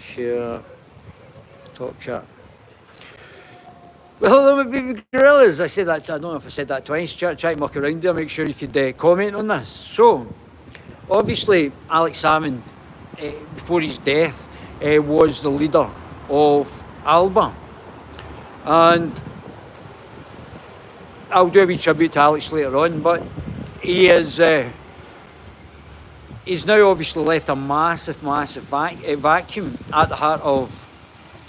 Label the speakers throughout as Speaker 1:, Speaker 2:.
Speaker 1: Share. Top chat. Well, hello, my baby gorillas. I said that, I don't know if I said that twice. Try to muck around there, make sure you could comment on this. So, obviously, Alex Salmond, before his death, was the leader of Alba. And I'll do a wee tribute to Alex later on, but he is... he's now obviously left a massive vacuum at the heart of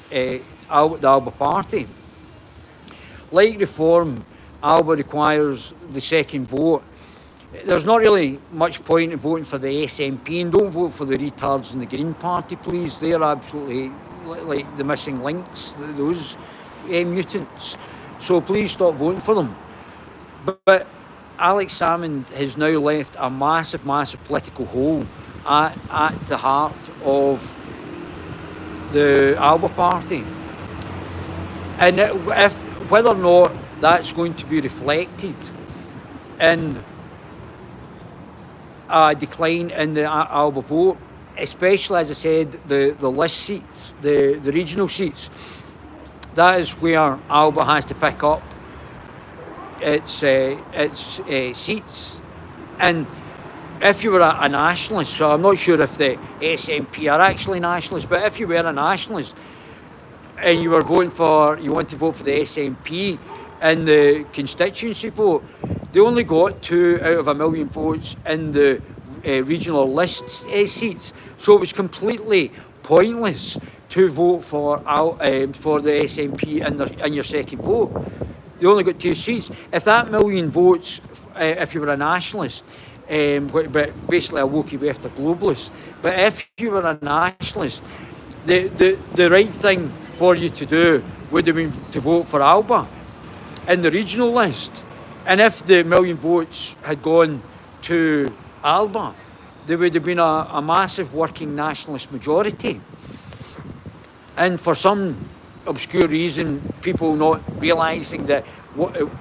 Speaker 1: the Alba party. Like reform, Alba requires the second vote. There's not really much point in voting for the SNP, and don't vote for the retards in the Green Party, please. They're absolutely like the missing links, those mutants. So please stop voting for them. But Alex Salmond has now left a massive political hole at the heart of the Alba party. And whether or not that's going to be reflected in a decline in the Alba vote, especially, as I said, the list seats, the regional seats, that is where Alba has to pick up its seats. And if you were a nationalist, so I'm not sure if the SNP are actually nationalists, but if you were a nationalist and you want to vote for the SNP in the constituency vote, they only got 2 out of 1 million votes in the regional list seats. So it was completely pointless to vote for the SNP in your second vote. They only got 2 seats. If that million votes, if you were a nationalist, but basically a wokey after globalist, but if you were a nationalist, the right thing for you to do would have been to vote for Alba in the regional list. And if the million votes had gone to Alba, there would have been a massive working nationalist majority. And for some obscure reason, people not realising that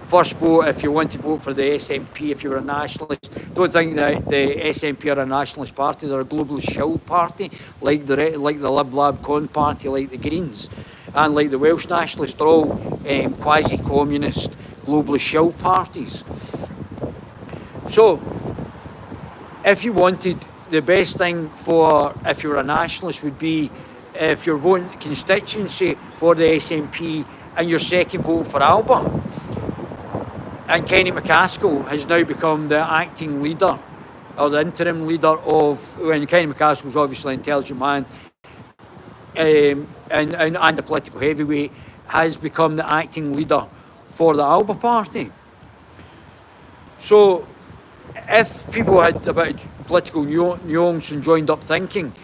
Speaker 1: first vote, if you want to vote for the SNP, if you're a nationalist, don't think that the SNP are a nationalist party. They're a globalist shill party, like the Lib Lab Con party, like the Greens, and like the Welsh nationalists. They're all quasi-communist globalist shill parties. So, if you wanted, the best thing if you were a nationalist would be, if you're voting constituency for the SNP and your second vote for Alba. And Kenny McCaskill has now become the acting leader, or the interim leader and Kenny McCaskill's obviously an intelligent man, and a political heavyweight, has become the acting leader for the Alba party. So if people had a bit of political nuance and joined up thinking,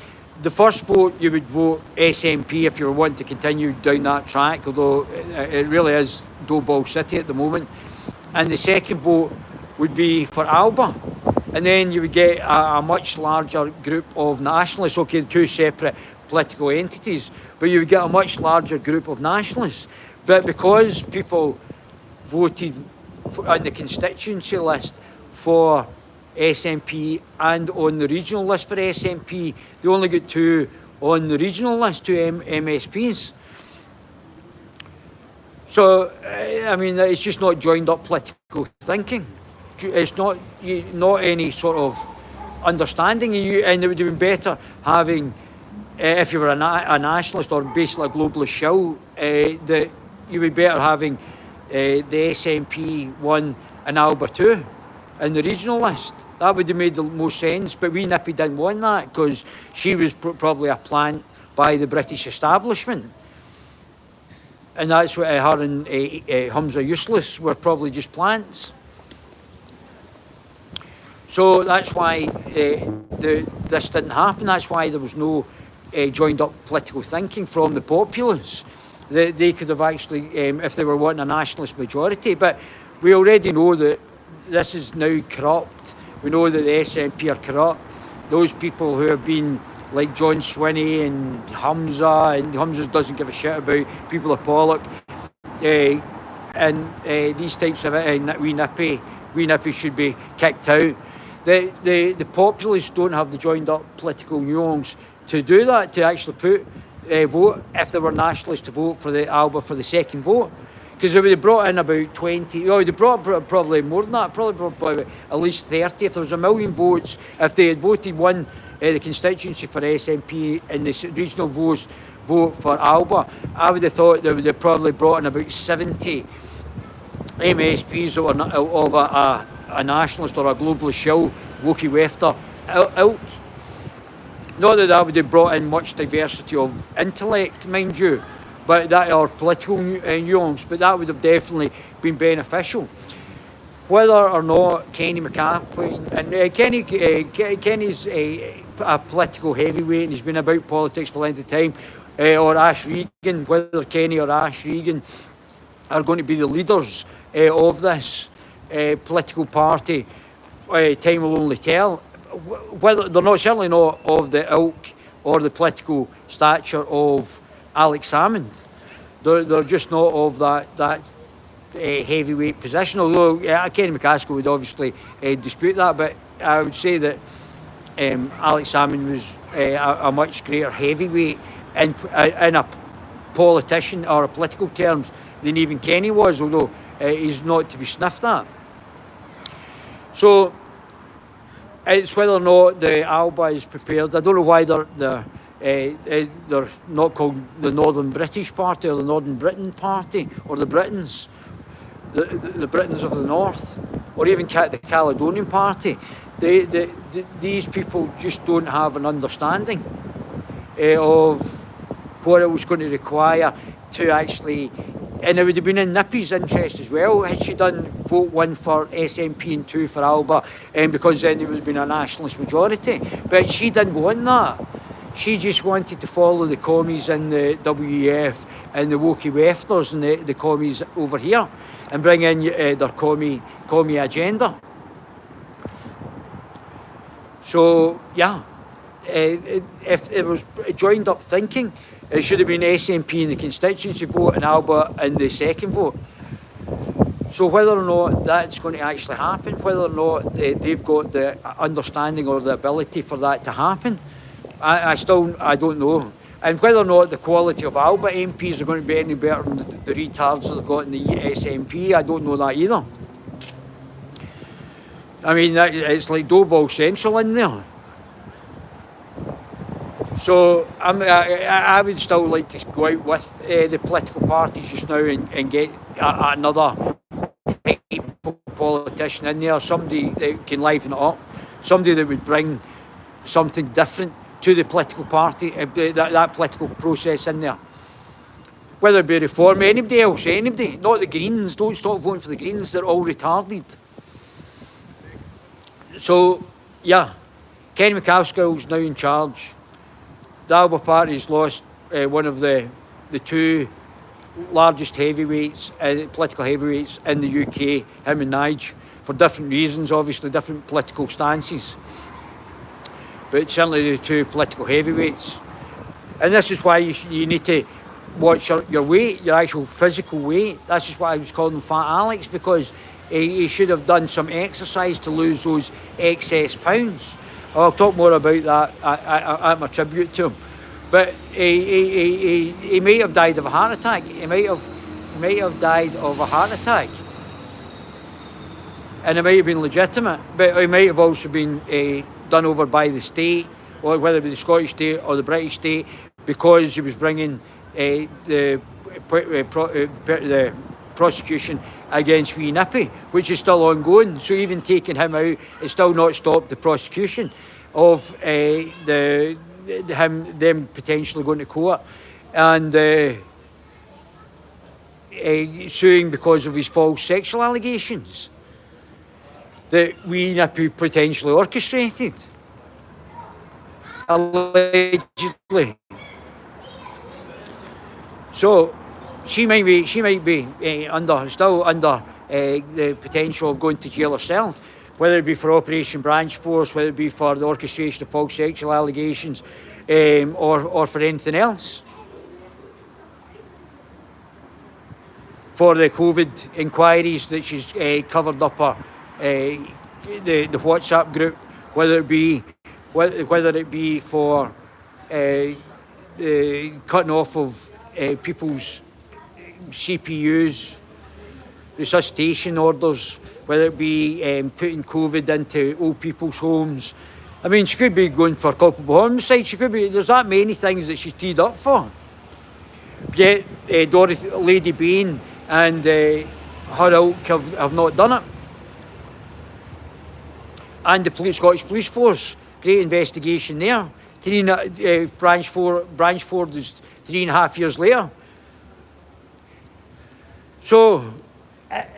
Speaker 1: the first vote you would vote SNP if you were wanting to continue down that track, although it really is Doughball City at the moment. And the second vote would be for Alba. And then you would get a much larger group of nationalists, okay, 2 separate political entities, but you would get a much larger group of nationalists. But because people voted on the constituency list for SNP and on the regional list for SNP, they only got 2 on the regional list, 2 MSPs. So, I mean, it's just not joined up political thinking. It's not any sort of understanding. And it would have been better having, if you were a nationalist or basically a globalist shill, that you would be better having the SNP 1 and Alba 2 in the regional list. That would have made the most sense, but wee Nippy didn't want that because she was probably a plant by the British establishment. And that's what her and Humza Useless were probably just plants. So that's why this didn't happen. That's why there was no joined up political thinking from the populace. They could have actually, if they were wanting a nationalist majority, but we already know that this is now corrupt. We know that the SNP are corrupt. Those people who have been like John Swinney and Humza doesn't give a shit about people of Pollock, and these types of wee Nippy should be kicked out. The populists don't have the joined up political nuance to do that, to actually put vote if they were nationalists to vote for the Alba for the second vote. Because they would have brought in about 20, they brought probably more than that, probably brought at least 30. If there was 1 million votes, if they had voted the constituency for SNP and the regional vote for Alba, I would have thought they would have probably brought in about 70 MSPs that were of a nationalist or a globalist shill, Wookie Wefter ilk. Not that would have brought in much diversity of intellect, mind you, but that are political nuance, but that would have definitely been beneficial. Whether or not Kenny McCarthy, and Kenny's a political heavyweight and he's been about politics for a length of time, or Ash Regan, whether Kenny or Ash Regan are going to be the leaders of this political party, time will only tell. Whether they're certainly not of the ilk or the political stature of Alex Salmond. They're just not of that heavyweight position. Although Kenny McCaskill would obviously dispute that, but I would say that Alex Salmond was a much greater heavyweight in a politician or a political terms than even Kenny was, although he's not to be sniffed at. So it's whether or not the Alba is prepared. I don't know why they're not called the Northern British Party or the Northern Britain Party or the Britons, the Britons of the North, or even the Caledonian Party. These people just don't have an understanding of what it was going to require to actually, and it would have been in Nippy's interest as well had she done vote 1 for SNP and 2 for Alba, because then there would have been a nationalist majority. But she didn't want that. She just wanted to follow the commies in the WEF and the Wookie Wefters and the commies over here and bring in their commie agenda. So, yeah, if it was joined up thinking, it should have been SNP in the constituency vote and Alba in the second vote. So whether or not that's going to actually happen, whether or not they've got the understanding or the ability for that to happen, I don't know. And whether or not the quality of Alba MPs are going to be any better than the retards that they've got in the SNP, I don't know that either. I mean, it's like Doughball Central in there. So I would still like to go out with the political parties just now and get another politician in there, somebody that can liven it up, somebody that would bring something different to the political party, that political process in there. Whether it be Reform, anybody, not the Greens. Don't stop voting for the Greens, they're all retarded. So, yeah, Kenny McCaskill's now in charge. The Alba Party's lost one of the two largest heavyweights, political heavyweights in the UK, him and Nige, for different reasons, obviously, different political stances. But certainly the two political heavyweights. And this is why you need to watch your weight, your actual physical weight. That's just why I was calling him Fat Alex, because he should have done some exercise to lose those excess pounds. I'll talk more about that at my tribute to him. But he may have died of a heart attack. He may have died of a heart attack. And it might have been legitimate, but it might have also been done over by the state, or whether it be the Scottish state or the British state, because he was bringing the prosecution against wee Nippy, which is still ongoing. So even taking him out, it's still not stopped the prosecution of them potentially going to court and suing because of his false sexual allegations that wee Nippy potentially orchestrated, allegedly. So she might be still under the potential of going to jail herself, whether it be for Operation Branch Force, whether it be for the orchestration of false sexual allegations, or for anything else. For the COVID inquiries that she's covered up the WhatsApp group, whether it be for cutting off of people's CPUs, resuscitation orders, whether it be putting COVID into old people's homes. I mean, she could be going for culpable homicide. She could be. There's that many things that she's teed up for. Yet Dorothy, Lady Bain, and her ilk have not done it. And the Scottish Police Force, great investigation there. Branchford is 3.5 years later. So,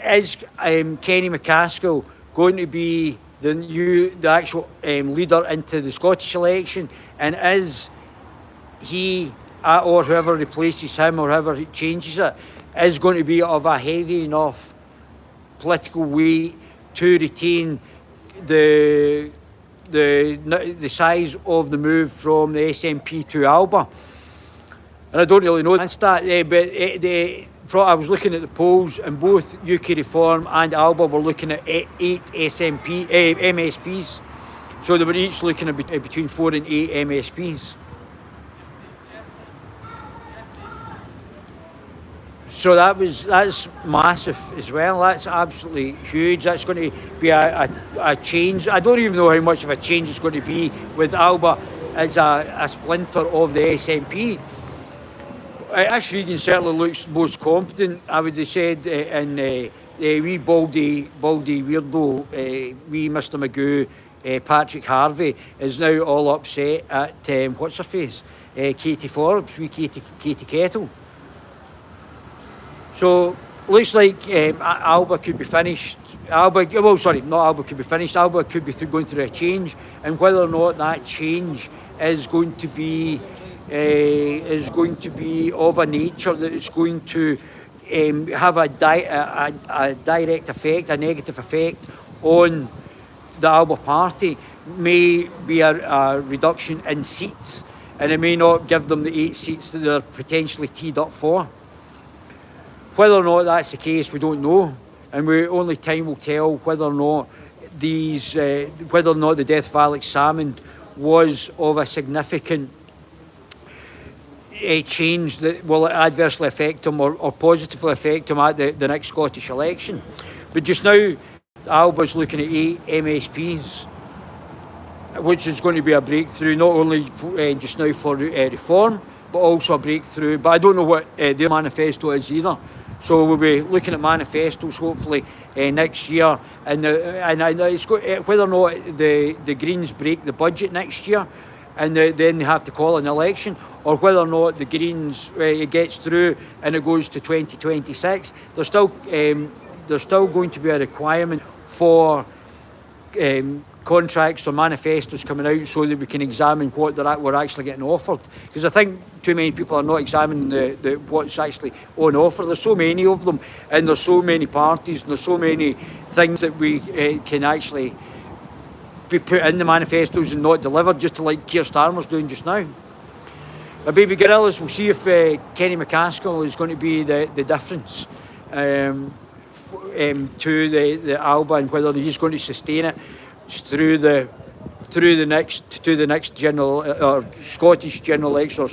Speaker 1: is Kenny McCaskill going to be the actual leader into the Scottish election? And is he, or whoever replaces him, or whoever changes it, is going to be of a heavy enough political weight to retain the size of the move from the SNP to Alba? And I don't really know that, but I was looking at the polls, and both UK Reform and Alba were looking at 8 MSPs. So they were each looking at between 4 and 8 MSPs. So that's massive as well. That's absolutely huge. That's going to be a change. I don't even know how much of a change it's going to be with Alba as a splinter of the SNP. Ash Regan certainly looks most competent, I would have said, and wee baldy weirdo, wee Mr Magoo, Patrick Harvey, is now all upset at, what's her face, Katie Forbes, wee Katie Kettle. So, looks like Alba could be finished. Alba could be finished. Alba could be going through a change, and whether or not that change is going to be of a nature that it's going to have a direct effect, a negative effect on the Alba party, may be a reduction in seats, and it may not give them the 8 seats that they're potentially teed up for. Whether or not that's the case, we don't know, and only time will tell whether or not the death of Alex Salmond was of a significant change that will adversely affect him or positively affect him at the next Scottish election. But just now, Alba's looking at 8 MSPs, which is going to be a breakthrough, not only just now for reform, but also a breakthrough. But I don't know what their manifesto is either. So we'll be looking at manifestos hopefully next year, and it's whether or not the Greens break the budget next year, and then they have to call an election, or whether or not the Greens it gets through and it goes to 2026. There's still going to be a requirement for contracts or manifestos coming out so that we can examine what we're actually getting offered. Because I think too many people are not examining what's actually on offer. There's so many of them, and there's so many parties, and there's so many things that we can actually be put in the manifestos and not delivered, just like Keir Starmer's doing just now. But baby Guerillas, we'll see if Kenny McCaskill is going to be the difference to the Alba, and whether he's going to sustain it through the next general or Scottish general election or